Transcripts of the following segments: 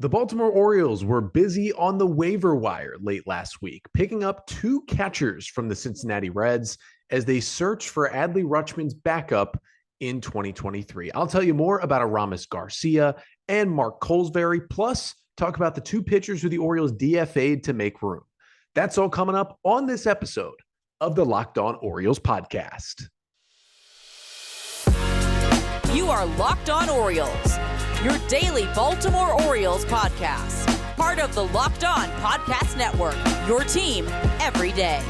The Baltimore Orioles were busy on the waiver wire late last week, picking up two catchers from the Cincinnati Reds as they search for Adley Rutschman's backup in 2023. I'll tell you more about Aramis Garcia and Mark Colsbury, plus talk about the two pitchers who the Orioles DFA'd to make room. That's all coming up on this episode of the Locked On Orioles podcast. You are Locked On Orioles, your daily Baltimore Orioles podcast. Part of the Locked On Podcast Network, your team every day.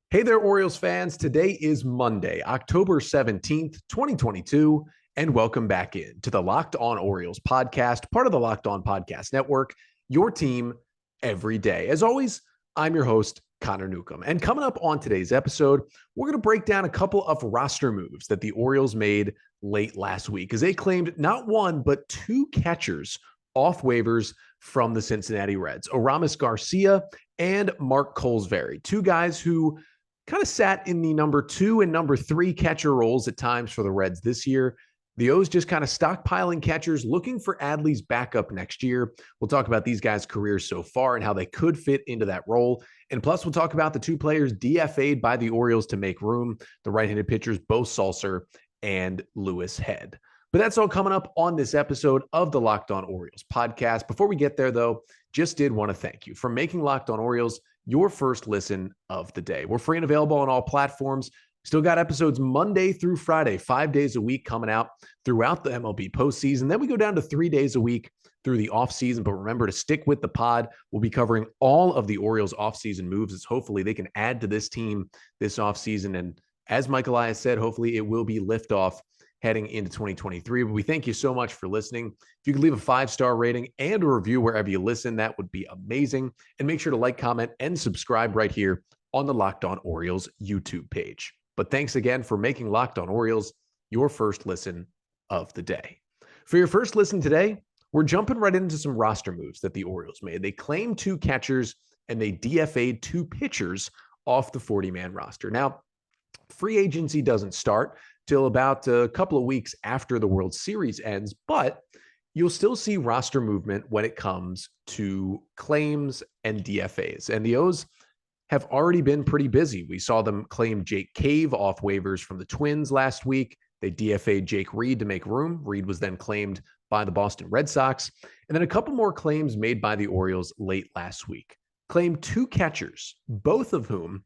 Hey there, Orioles fans. Today is Monday, October 17th, 2022, and welcome back in to the Locked On Orioles podcast, part of the Locked On Podcast Network, your team every day. As always, I'm your host, Connor Newcomb. And coming up on today's episode, we're going to break down a couple of roster moves that the Orioles made late last week as they claimed not one, but two catchers off waivers from the Cincinnati Reds, Aramis Garcia and Mark Kolozsvary, two guys who kind of sat in the number 2 and number 3 catcher roles at times for the Reds this year. The O's just kind of stockpiling catchers, looking for Adley's backup next year. We'll talk about these guys' careers so far and how they could fit into that role. And plus, we'll talk about the two players DFA'd by the Orioles to make room, the right-handed pitchers, Beau Sulser and Louis Head. But that's all coming up on this episode of the Locked On Orioles podcast. Before we get there, though, just did want to thank you for making Locked On Orioles your first listen of the day. We're free and available on all platforms. Still got episodes Monday through Friday, 5 days a week coming out throughout the MLB postseason. Then we go down to 3 days a week through the offseason. But remember to stick with the pod. We'll be covering all of the Orioles offseason moves as hopefully they can add to this team this offseason. And as Mike Elias said, hopefully it will be liftoff heading into 2023. But we thank you so much for listening. If you could leave a 5-star rating and a review wherever you listen, that would be amazing. And make sure to like, comment, and subscribe right here on the Locked On Orioles YouTube page. But thanks again for making Locked On Orioles your first listen of the day. For your first listen today, we're jumping right into some roster moves that the Orioles made. They claimed two catchers and they DFA'd two pitchers off the 40-man roster. Now, free agency doesn't start till about a couple of weeks after the World Series ends, but you'll still see roster movement when it comes to claims and DFAs. And the O's have already been pretty busy. We saw them claim Jake Cave off waivers from the Twins last week. They DFA'd Jake Reed to make room. Reed was then claimed by the Boston Red Sox. And then a couple more claims made by the Orioles late last week. Claimed two catchers, both of whom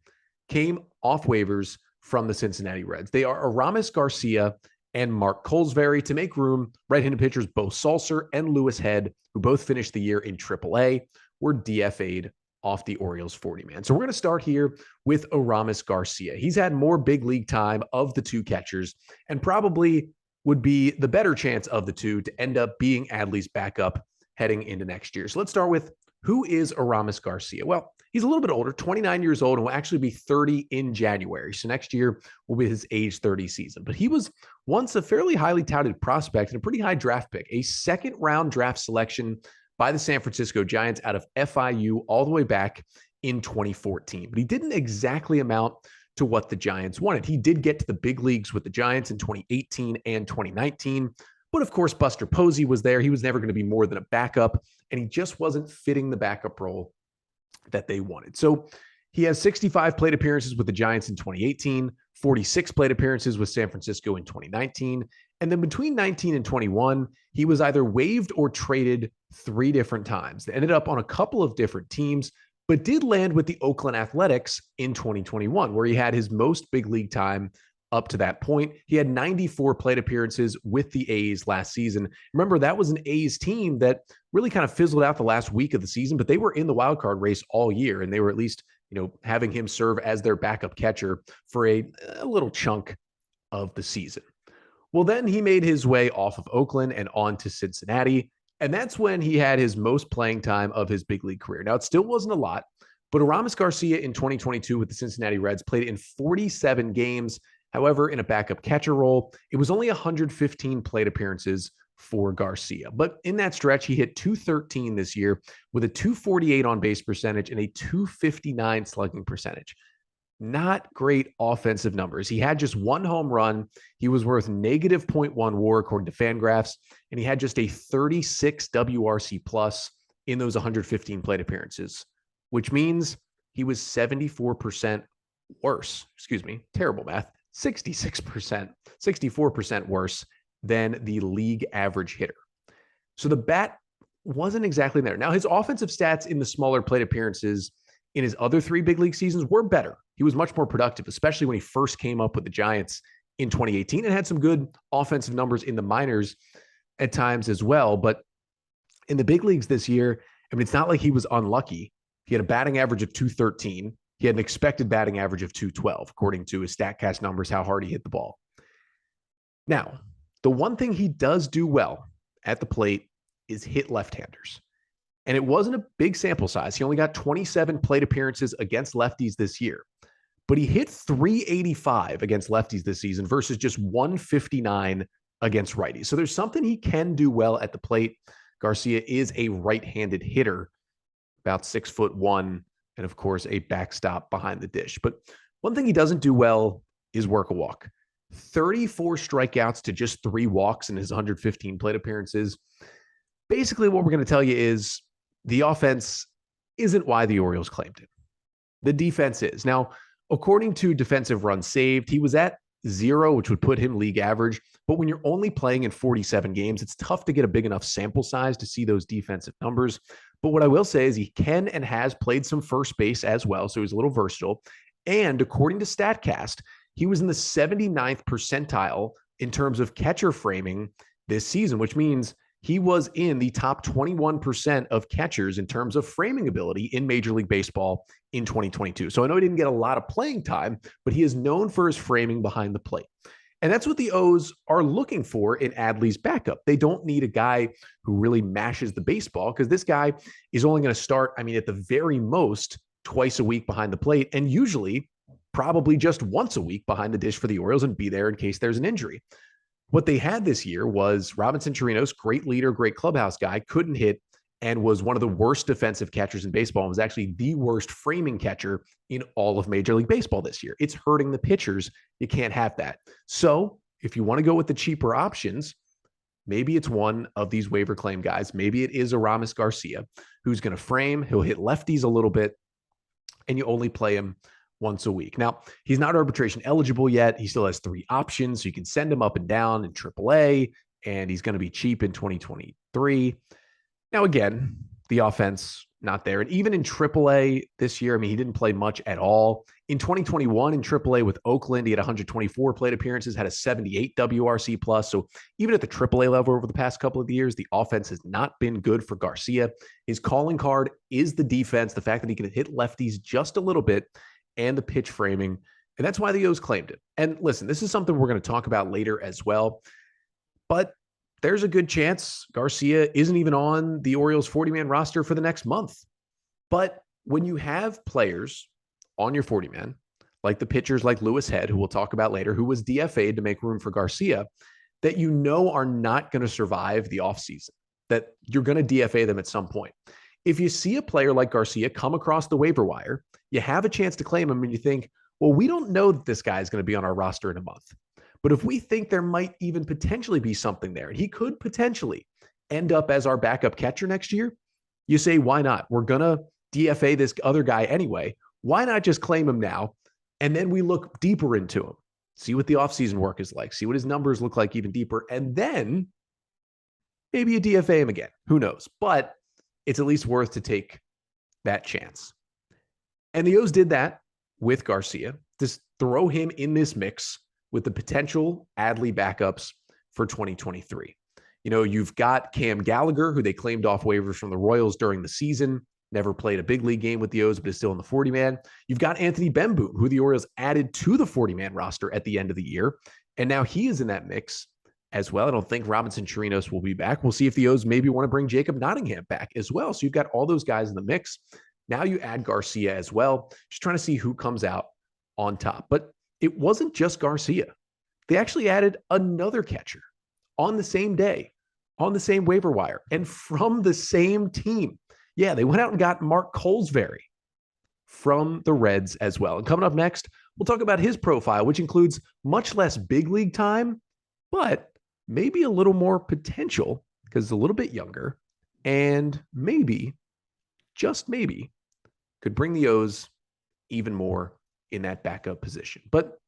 came off waivers from the Cincinnati Reds. They are Aramis Garcia and Mark Kolozsvary to make room. Right-handed pitchers Beau Sulser and Louis Head, who both finished the year in AAA, were DFA'd off the Orioles 40-man. So we're going to start here with Aramis Garcia. He's had more big league time of the two catchers and probably would be the better chance of the two to end up being Adley's backup heading into next year. So let's start with who is Aramis Garcia? Well, he's a little bit older, 29 years old, and will actually be 30 in January. So next year will be his age 30 season. But he was once a fairly highly touted prospect and a pretty high draft pick, a second-round draft selection by the San Francisco Giants out of FIU all the way back in 2014. But he didn't exactly amount to what the Giants wanted. He did get to the big leagues with the Giants in 2018 and 2019. But of course, Buster Posey was there. He was never going to be more than a backup, and he just wasn't fitting the backup role that they wanted. So he has 65 plate appearances with the Giants in 2018, 46 plate appearances with San Francisco in 2019. And then between 19 and 21, he was either waived or traded 3 different times. They ended up on a couple of different teams, but did land with the Oakland Athletics in 2021, where he had his most big league time up to that point. He had 94 plate appearances with the A's last season. Remember, that was an A's team that really kind of fizzled out the last week of the season, but they were in the wild card race all year, and they were at least, having him serve as their backup catcher for a little chunk of the season. Well, then he made his way off of Oakland and on to Cincinnati, and that's when he had his most playing time of his big league career. Now, it still wasn't a lot, but Aramis Garcia in 2022 with the Cincinnati Reds played in 47 games. However, in a backup catcher role, it was only 115 plate appearances for Garcia. But in that stretch, he hit .213 this year with a .248 on base percentage and a .259 slugging percentage. not great offensive numbers. He had just one home run. He was worth negative -0.1 WAR according to Fangraphs, and he had just a 36 WRC plus in those 115 plate appearances, which means he was 74% worse. Excuse me, terrible math. 64% worse than the league average hitter. So the bat wasn't exactly there. Now, his offensive stats in the smaller plate appearances in his other 3 big league seasons were better. He was much more productive, especially when he first came up with the Giants in 2018 and had some good offensive numbers in the minors at times as well. But in the big leagues this year, I mean, it's not like he was unlucky. He had a batting average of .213. He had an expected batting average of .212, according to his StatCast numbers, how hard he hit the ball. Now, the one thing he does do well at the plate is hit left-handers. And it wasn't a big sample size. He only got 27 plate appearances against lefties this year. But he hit .385 against lefties this season versus just .159 against righties. So there's something he can do well at the plate. Garcia is a right-handed hitter, about 6'1", and of course a backstop behind the dish. But one thing he doesn't do well is work a walk. 34 strikeouts to just 3 walks in his 115 plate appearances. Basically, what we're going to tell you is the offense isn't why the Orioles claimed it. The defense is. Now, according to defensive runs saved, he was at 0, which would put him league average. But when you're only playing in 47 games, it's tough to get a big enough sample size to see those defensive numbers. But what I will say is he can and has played some first base as well, so he's a little versatile. And according to StatCast, he was in the 79th percentile in terms of catcher framing this season, which means he was in the top 21% of catchers in terms of framing ability in Major League Baseball in 2022. So I know he didn't get a lot of playing time, but he is known for his framing behind the plate. And that's what the O's are looking for in Adley's backup. They don't need a guy who really mashes the baseball because this guy is only going to start, I mean, at the very most, twice a week behind the plate, and usually probably just once a week behind the dish for the Orioles and be there in case there's an injury. What they had this year was Robinson Chirinos, great leader, great clubhouse guy, couldn't hit and was one of the worst defensive catchers in baseball and was actually the worst framing catcher in all of Major League Baseball this year. It's hurting the pitchers. You can't have that. So if you want to go with the cheaper options, maybe it's one of these waiver claim guys. Maybe it is Aramis Garcia, who's going to frame. He'll hit lefties a little bit, and you only play him once a week. Now, he's not arbitration eligible yet. He still has 3 options, so you can send him up and down in AAA, and he's going to be cheap in 2023. Now, again, the offense not there. And even in AAA this year, I mean, he didn't play much at all. In 2021 in AAA with Oakland, he had 124 plate appearances, had a 78 WRC plus. So even at the AAA level over the past couple of years, the offense has not been good for Garcia. His calling card is the defense, the fact that he can hit lefties just a little bit, and the pitch framing. And that's why the O's claimed it. And listen, this is something we're going to talk about later as well. But there's a good chance Garcia isn't even on the Orioles 40-man roster for the next month. But when you have players on your 40-man, like the pitchers like Lewis Head, who we'll talk about later, who was DFA'd to make room for Garcia, that you know are not going to survive the offseason, that you're going to DFA them at some point. If you see a player like Garcia come across the waiver wire, you have a chance to claim him and you think, well, we don't know that this guy is going to be on our roster in a month. But if we think there might even potentially be something there, and he could potentially end up as our backup catcher next year, you say, why not? We're going to DFA this other guy anyway. Why not just claim him now? And then we look deeper into him, see what the offseason work is like, see what his numbers look like even deeper, and then maybe you DFA him again. Who knows? But it's at least worth to take that chance. And the O's did that with Garcia. Just throw him in this mix with the potential Adley backups for 2023. You know, you've got Cam Gallagher, who they claimed off waivers from the Royals during the season, never played a big league game with the O's, but is still in the 40-man. You've got Anthony Bemboom, who the Orioles added to the 40-man roster at the end of the year, and now he is in that mix as well. I don't think Robinson Chirinos will be back. We'll see if the O's maybe want to bring Jacob Nottingham back as well. So you've got all those guys in the mix. Now you add Garcia as well, just trying to see who comes out on top. But it wasn't just Garcia. They actually added another catcher on the same day, on the same waiver wire, and from the same team. Yeah, they went out and got Mark Colsbury from the Reds as well. And coming up next, we'll talk about his profile, which includes much less big league time, but maybe a little more potential because it's a little bit younger and maybe, just maybe, could bring the O's even more in that backup position. But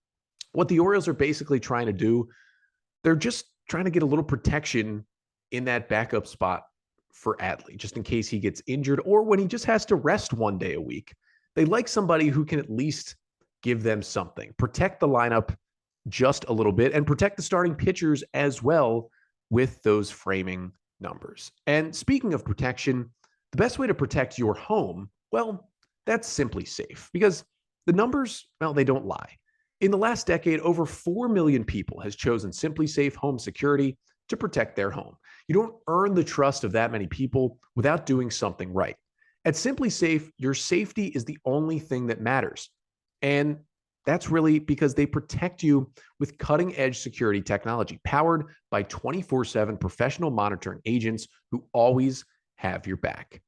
what the Orioles are basically trying to do, they're just trying to get a little protection in that backup spot for Adley, just in case he gets injured or when he just has to rest one day a week. They like somebody who can at least give them something, protect the lineup just a little bit, and protect the starting pitchers as well with those framing numbers. And speaking of protection, the best way to protect your home, well, that's Simply Safe, because the numbers, well, they don't lie. In the last decade, over 4 million people has chosen Simply Safe Home Security to protect their home. You don't earn the trust of that many people without doing something right. At Simply Safe, your safety is the only thing that matters. And that's really because they protect you with cutting-edge security technology powered by 24/7 professional monitoring agents who always have your back.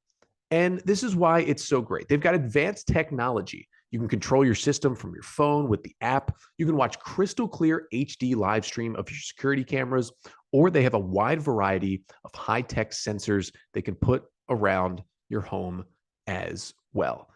And this is why it's so great. They've got advanced technology. You can control your system from your phone with the app. You can watch crystal clear HD live stream of your security cameras, or they have a wide variety of high-tech sensors they can put around your home as well.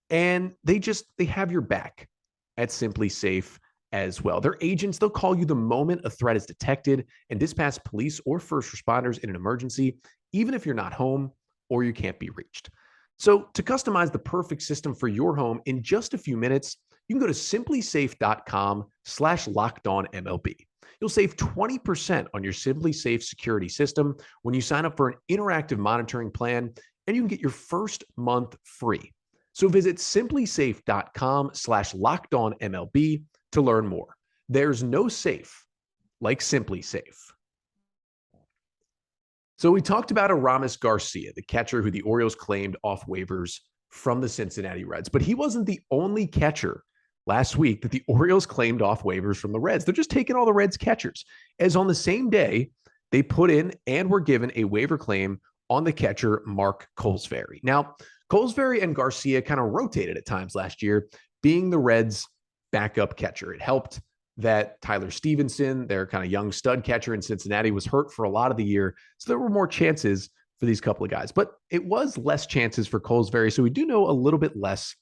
And they have your back at Simply Safe as well. Their agents, they'll call you the moment a threat is detected and dispatch police or first responders in an emergency, even if you're not home or you can't be reached. So to customize the perfect system for your home in just a few minutes, you can go to simplysafe.com/lockedonmlb. You'll save 20% on your Simply Safe security system when you sign up for an interactive monitoring plan, and you can get your first month free. So visit simplysafe.com/lockedonmlb to learn more. There's no safe like Simply Safe. So we talked about Aramis Garcia, the catcher who the Orioles claimed off waivers from the Cincinnati Reds, but he wasn't the only catcher last week that the Orioles claimed off waivers from the Reds. They're just taking all the Reds catchers, as on the same day, they put in and were given a waiver claim on the catcher, Mark Kolozsvary. Now, Colsbury and Garcia kind of rotated at times last year, being the Reds' backup catcher. It helped that Tyler Stevenson, their kind of young stud catcher in Cincinnati, was hurt for a lot of the year. So there were more chances for these couple of guys, but it was less chances for Colesbury. So we do know a little bit less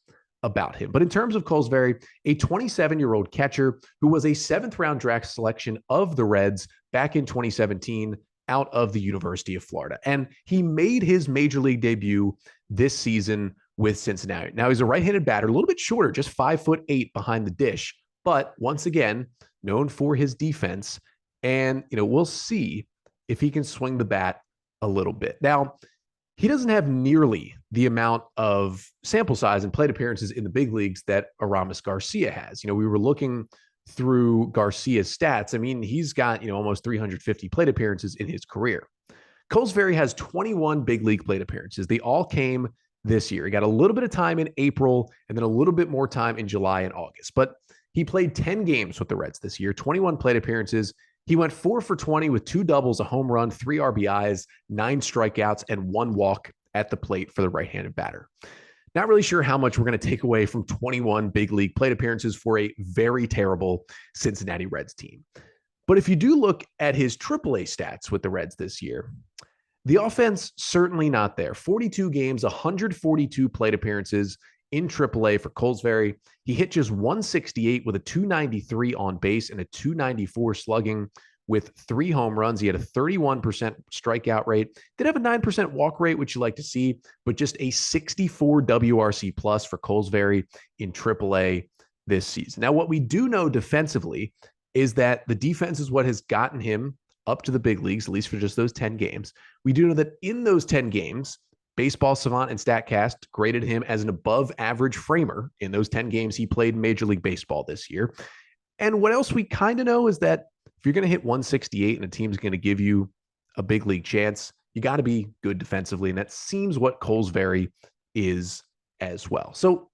about him. But in terms of Colsbury, a 27-year-old catcher who was a 7th-round draft selection of the Reds back in 2017 out of the University of Florida. And he made his major league debut this season with Cincinnati. Now he's a right-handed batter, a little bit shorter, just 5'8" behind the dish, but once again, known for his defense. And, we'll see if he can swing the bat a little bit. Now, he doesn't have nearly the amount of sample size and plate appearances in the big leagues that Aramis Garcia has. We were looking through Garcia's stats. I mean, he's got, almost 350 plate appearances in his career. Colesbury has 21 big league plate appearances. They all came this year. He got a little bit of time in April and then a little bit more time in July and August. But he played 10 games with the Reds this year, 21 plate appearances. He went 4 for 20 with 2 doubles, a home run, 3 RBIs, 9 strikeouts, and 1 walk at the plate for the right-handed batter. Not really sure how much we're going to take away from 21 big league plate appearances for a very terrible Cincinnati Reds team. But if you do look at his AAA stats with the Reds this year, the offense certainly not there. 42 games, 142 plate appearances in AAA for Colesbury. He hit just 168 with a 293 on base and a 294 slugging with 3 home runs. He had a 31% strikeout rate. Did have a 9% walk rate, which you like to see, but just a 64 WRC plus for Colesbury in AAA this season. Now, what we do know defensively is that the defense is what has gotten him up to the big leagues, at least for just those 10 games. We do know that in those 10 games, Baseball Savant and StatCast graded him as an above average framer in those 10 games he played in Major League Baseball this year. And what else we kind of know is that if you're going to hit 168 and a team's going to give you a big league chance, you got to be good defensively. And that seems what Colesbury is as well. So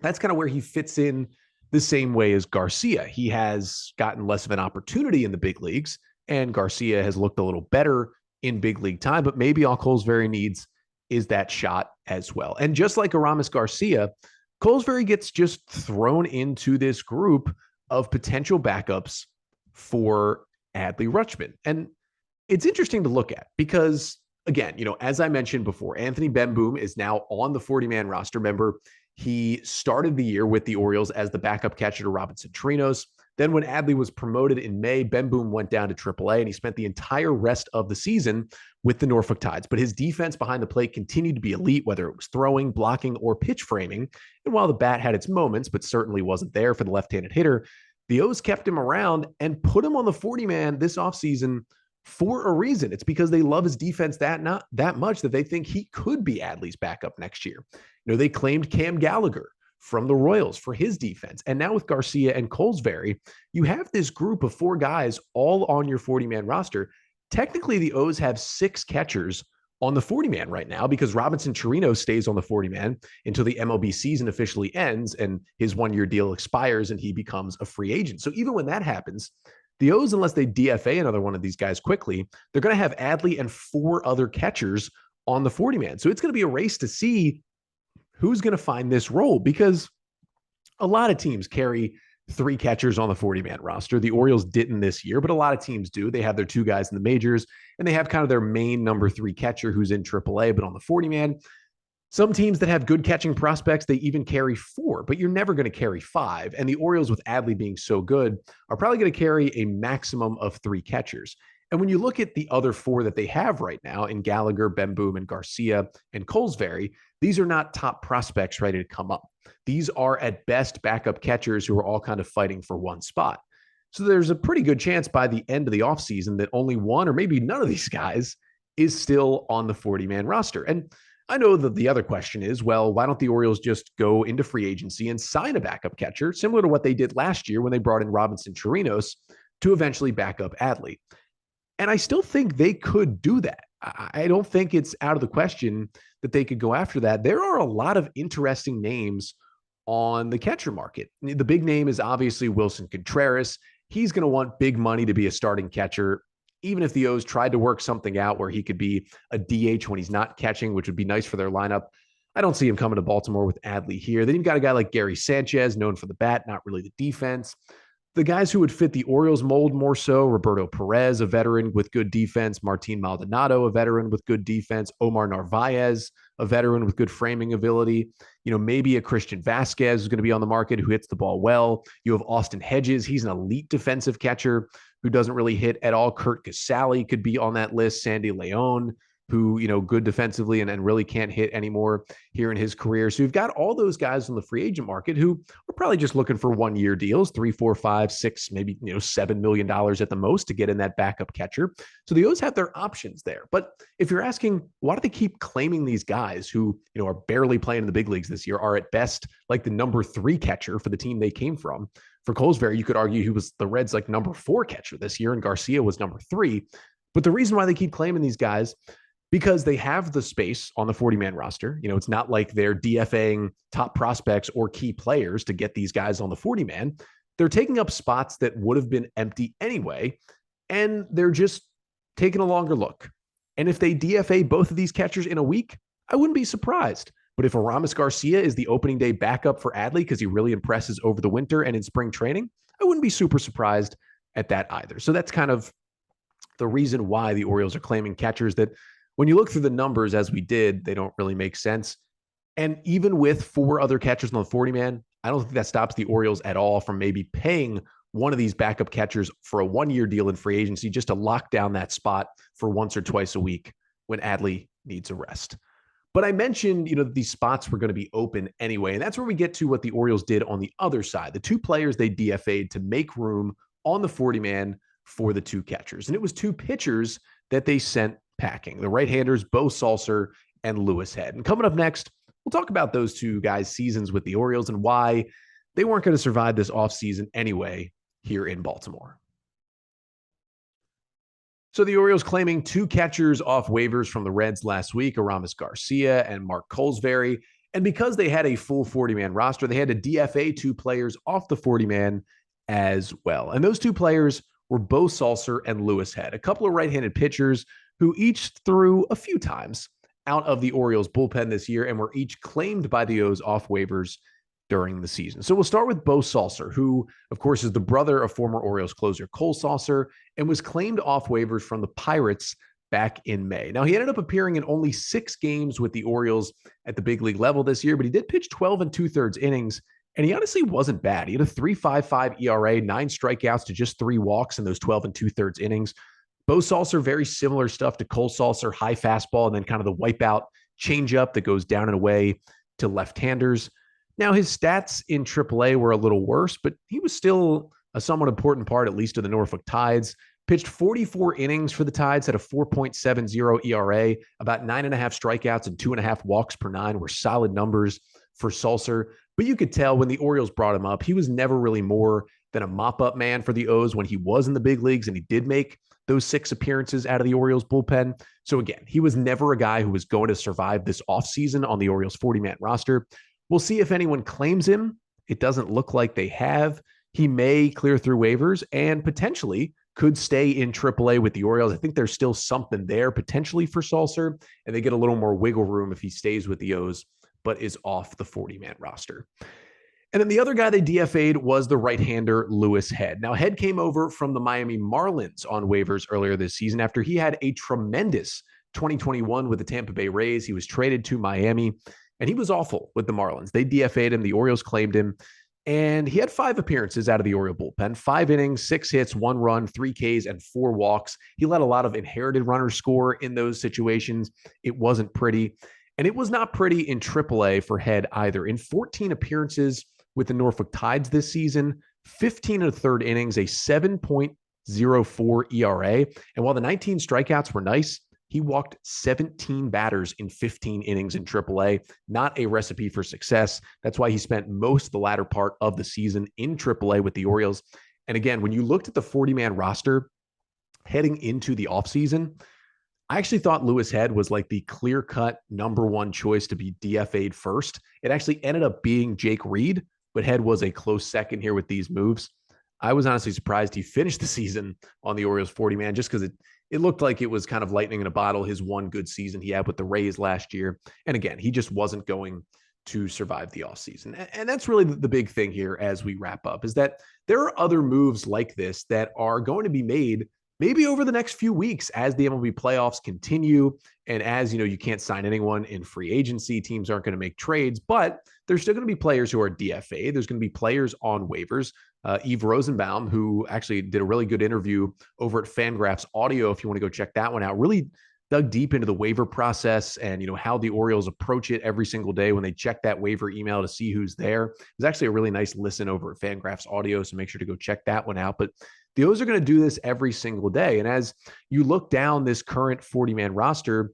that's kind of where he fits in the same way as Garcia. He has gotten less of an opportunity in the big leagues, and Garcia has looked a little better in big league time, but maybe all Colesbury needs is that shot as well. And just like Aramis Garcia, Colsbury gets just thrown into this group of potential backups for Adley Rutschman. And it's interesting to look at because, again, as I mentioned before, Anthony Bemboom is now on the 40-man roster. Remember, he started the year with the Orioles as the backup catcher to Robinson Chirinos. Then when Adley was promoted in May, Bemboom went down to AAA, and he spent the entire rest of the season with the Norfolk Tides. But his defense behind the plate continued to be elite, whether it was throwing, blocking, or pitch framing. And while the bat had its moments, but certainly wasn't there for the left-handed hitter, the O's kept him around and put him on the 40-man this offseason for a reason. It's because they love his defense that much that they think he could be Adley's backup next year. They claimed Cam Gallagher from the Royals for his defense. And now with Garcia and Colesbury, you have this group of 4 guys all on your 40-man roster. Technically, the O's have 6 catchers on the 40-man right now because Robinson Chirinos stays on the 40-man until the MLB season officially ends and his 1-year deal expires and he becomes a free agent. So even when that happens, the O's, unless they DFA another one of these guys quickly, they're going to have Adley and 4 other catchers on the 40-man. So it's going to be a race to see who's going to find this role because a lot of teams carry 3 catchers on the 40-man roster. The Orioles didn't this year, but a lot of teams do. They have their 2 guys in the majors, and they have kind of their main number 3 catcher who's in AAA, but on the 40-man. Some teams that have good catching prospects, they even carry 4, but you're never going to carry 5. And the Orioles, with Adley being so good, are probably going to carry a maximum of 3 catchers. And when you look at the other 4 that they have right now in Gallagher, Bemboom, and Garcia, and Colesbury, these are not top prospects ready to come up. These are at best backup catchers who are all kind of fighting for one spot. So there's a pretty good chance by the end of the offseason that only one or maybe none of these guys is still on the 40-man roster. And I know that the other question is, well, why don't the Orioles just go into free agency and sign a backup catcher, similar to what they did last year when they brought in Robinson Chirinos to eventually back up Adley? And I still think they could do that. I don't think it's out of the question that they could go after that. There are a lot of interesting names on the catcher market. The big name is obviously Wilson Contreras. He's going to want big money to be a starting catcher, even if the O's tried to work something out where he could be a DH when he's not catching, which would be nice for their lineup. I don't see him coming to Baltimore with Adley here. Then you've got a guy like Gary Sanchez, known for the bat, not really the defense. The guys who would fit the Orioles mold more so, Roberto Perez, a veteran with good defense, Martin Maldonado, a veteran with good defense, Omar Narvaez, a veteran with good framing ability. Maybe a Christian Vasquez is going to be on the market who hits the ball well. You have Austin Hedges. He's an elite defensive catcher who doesn't really hit at all. Kurt Casale could be on that list. Sandy Leon, who, good defensively and really can't hit anymore here in his career. So you've got all those guys on the free agent market who are probably just looking for 1-year deals, $3, $4, $5, $6, maybe, $7 million at the most to get in that backup catcher. So the O's have their options there. But if you're asking, why do they keep claiming these guys who, are barely playing in the big leagues this year, are at best like the number 3 catcher for the team they came from? For Colesbury, you could argue he was the Reds' like number 4 catcher this year, and Garcia was number 3. But the reason why they keep claiming these guys, because they have the space on the 40-man roster. It's not like they're DFAing top prospects or key players to get these guys on the 40-man. They're taking up spots that would have been empty anyway, and they're just taking a longer look. And if they DFA both of these catchers in a week, I wouldn't be surprised. But if Aramis Garcia is the opening day backup for Adley because he really impresses over the winter and in spring training, I wouldn't be super surprised at that either. So that's kind of the reason why the Orioles are claiming catchers that, when you look through the numbers as we did, they don't really make sense. And even with 4 other catchers on the 40-man, I don't think that stops the Orioles at all from maybe paying one of these backup catchers for a 1-year deal in free agency just to lock down that spot for once or twice a week when Adley needs a rest. But I mentioned, these spots were going to be open anyway. And that's where we get to what the Orioles did on the other side. The 2 players they DFA'd to make room on the 40-man for the 2 catchers. And it was 2 pitchers that they sent packing, the right-handers, Beau Sulser and Lewis Head. And coming up next, we'll talk about those 2 guys' seasons with the Orioles and why they weren't going to survive this offseason anyway here in Baltimore. So the Orioles claiming 2 catchers off waivers from the Reds last week, Aramis Garcia and Mark Kolozsvary. And because they had a full 40-man roster, they had to DFA 2 players off the 40-man as well. And those 2 players were Beau Sulser and Lewis Head, a couple of right-handed pitchers who each threw a few times out of the Orioles bullpen this year and were each claimed by the O's off waivers during the season. So we'll start with Beau Sulser, who, of course, is the brother of former Orioles closer Cole Sulser and was claimed off waivers from the Pirates back in May. Now, he ended up appearing in only 6 games with the Orioles at the big league level this year, but he did pitch 12 2/3 innings, and he honestly wasn't bad. He had a 3.55 ERA, 9 strikeouts to just 3 walks in those 12 2/3 innings. Beau Sulser, very similar stuff to Cole Sulser, high fastball, and then kind of the wipeout changeup that goes down and away to left-handers. Now, his stats in AAA were a little worse, but he was still a somewhat important part, at least of the Norfolk Tides. Pitched 44 innings for the Tides, had a 4.70 ERA, about 9.5 strikeouts and 2.5 walks per 9 were solid numbers for Sulser. But you could tell when the Orioles brought him up, he was never really more than a mop-up man for the O's when he was in the big leagues, and he did make those 6 appearances out of the Orioles bullpen. So again, he was never a guy who was going to survive this offseason on the Orioles 40-man roster. We'll see if anyone claims him. It doesn't look like they have. He may clear through waivers and potentially could stay in AAA with the Orioles. I think there's still something there potentially for Sulser, and they get a little more wiggle room if he stays with the O's, but is off the 40-man roster. And then the other guy they DFA'd was the right-hander Louis Head. Now, Head came over from the Miami Marlins on waivers earlier this season after he had a tremendous 2021 with the Tampa Bay Rays. He was traded to Miami, and he was awful with the Marlins. They DFA'd him. The Orioles claimed him. And he had 5 appearances out of the Oriole bullpen, 5 innings, 6 hits, 1 run, 3 Ks, and 4 walks. He let a lot of inherited runners score in those situations. It wasn't pretty. And it was not pretty in AAA for Head either. In 14 appearances with the Norfolk Tides this season, 15 1/3 innings, a 7.04 ERA. And while the 19 strikeouts were nice, he walked 17 batters in 15 innings in AAA. Not a recipe for success. That's why he spent most of the latter part of the season in AAA with the Orioles. And again, when you looked at the 40-man roster heading into the offseason, I actually thought Louis Head was like the clear-cut number 1 choice to be DFA'd first. It actually ended up being Jake Reed, but Head was a close second here with these moves. I was honestly surprised he finished the season on the Orioles 40-man just because it looked like it was kind of lightning in a bottle, his one good season he had with the Rays last year. And again, he just wasn't going to survive the offseason. And that's really the big thing here as we wrap up, is that there are other moves like this that are going to be made maybe over the next few weeks as the MLB playoffs continue. And as you know, you can't sign anyone in free agency. Teams aren't going to make trades, but there's still going to be players who are DFA. There's going to be players on waivers. Eve Rosenbaum, who actually did a really good interview over at Fangraphs Audio, if you want to go check that one out, really dug deep into the waiver process and, you know, how the Orioles approach it every single day when they check that waiver email to see who's there. It was actually a really nice listen over at Fangraphs Audio, so make sure to go check that one out. But the O's are going to do this every single day. And as you look down this current 40-man roster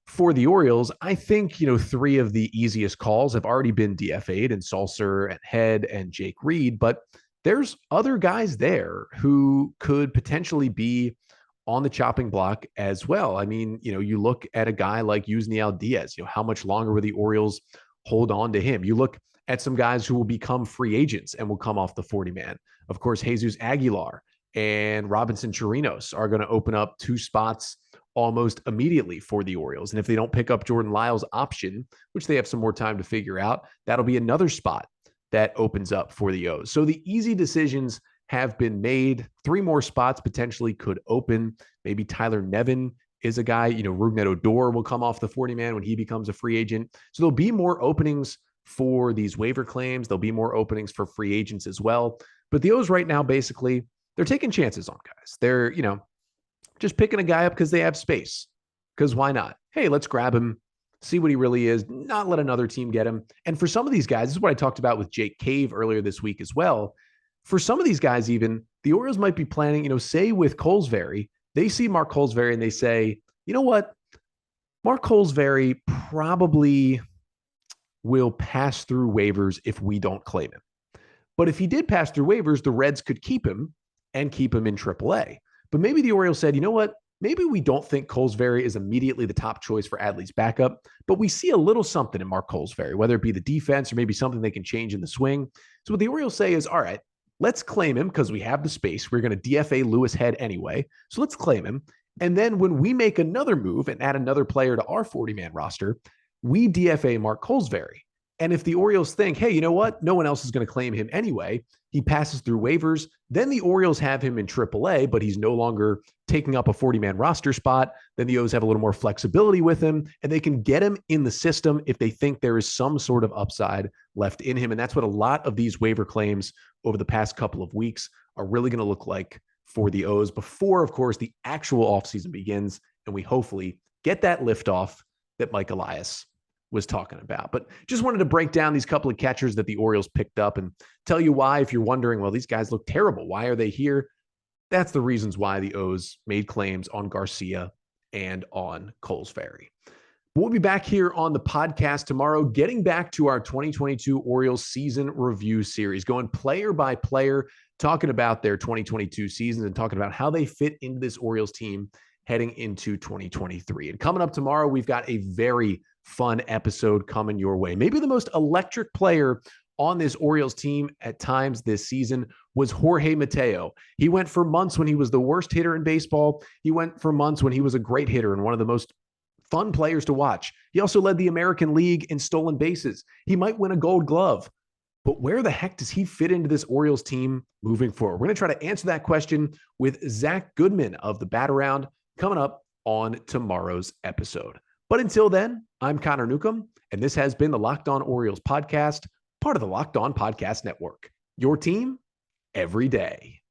for the Orioles, I think, you know, 3 of the easiest calls have already been DFA'd, and Sulser and Head and Jake Reed, but there's other guys there who could potentially be on the chopping block as well. I mean, you know, you look at a guy like Yusniel Diaz, you know, how much longer will the Orioles hold on to him? You look at some guys who will become free agents and will come off the 40-man. Of course, Jesus Aguilar and Robinson Chirinos are going to open up 2 spots almost immediately for the Orioles. And if they don't pick up Jordan Lyles' option, which they have some more time to figure out, that'll be another spot that opens up for the O's. So the easy decisions have been made. 3 more spots potentially could open. Maybe Tyler Nevin is a guy, you know, Rougned Odor will come off the 40-man when he becomes a free agent. So there'll be more openings for these waiver claims. There'll be more openings for free agents as well. But the O's right now, basically, they're taking chances on guys. They're, you know, just picking a guy up because they have space. Because why not? Hey, let's grab him, see what he really is, not let another team get him. And for some of these guys, this is what I talked about with Jake Cave earlier this week as well. For some of these guys, even, the Orioles might be planning, you know, say with Colsbury, they see Mark Colsbury and they say, you know what? Mark Colsbury probably will pass through waivers if we don't claim him. But if he did pass through waivers, the Reds could keep him and keep him in AAA. But maybe the Orioles said, you know what? Maybe we don't think Colesbury is immediately the top choice for Adley's backup, but we see a little something in Mark Colsbury, whether it be the defense or maybe something they can change in the swing. So what the Orioles say is, all right, let's claim him because we have the space. We're going to DFA Louis Head anyway. So let's claim him. And then when we make another move and add another player to our 40-man roster, we DFA Mark Colsbury. And if the Orioles think, hey, you know what? No one else is going to claim him anyway. He passes through waivers. Then the Orioles have him in AAA, but he's no longer taking up a 40-man roster spot. Then the O's have a little more flexibility with him, and they can get him in the system if they think there is some sort of upside left in him. And that's what a lot of these waiver claims over the past couple of weeks are really going to look like for the O's before, of course, the actual offseason begins, and we hopefully get that liftoff that Mike Elias was talking about. But just wanted to break down these couple of catchers that the Orioles picked up and tell you why, if you're wondering, well, these guys look terrible. Why are they here? That's the reasons why the O's made claims on Garcia and on Colsbury. We'll be back here on the podcast tomorrow, getting back to our 2022 Orioles season review series, going player by player, talking about their 2022 seasons and talking about how they fit into this Orioles team heading into 2023. And coming up tomorrow, we've got a very fun episode coming your way. Maybe the most electric player on this Orioles team at times this season was Jorge Mateo. He went for months when he was the worst hitter in baseball. He went for months when he was a great hitter and one of the most fun players to watch. He also led the American League in stolen bases. He might win a Gold Glove. But where the heck does he fit into this Orioles team moving forward? We're going to try to answer that question with Zach Goodman of the Bat Around coming up on tomorrow's episode. But until then, I'm Connor Newcomb, and this has been the Locked On Orioles podcast, part of the Locked On Podcast Network. Your team every day.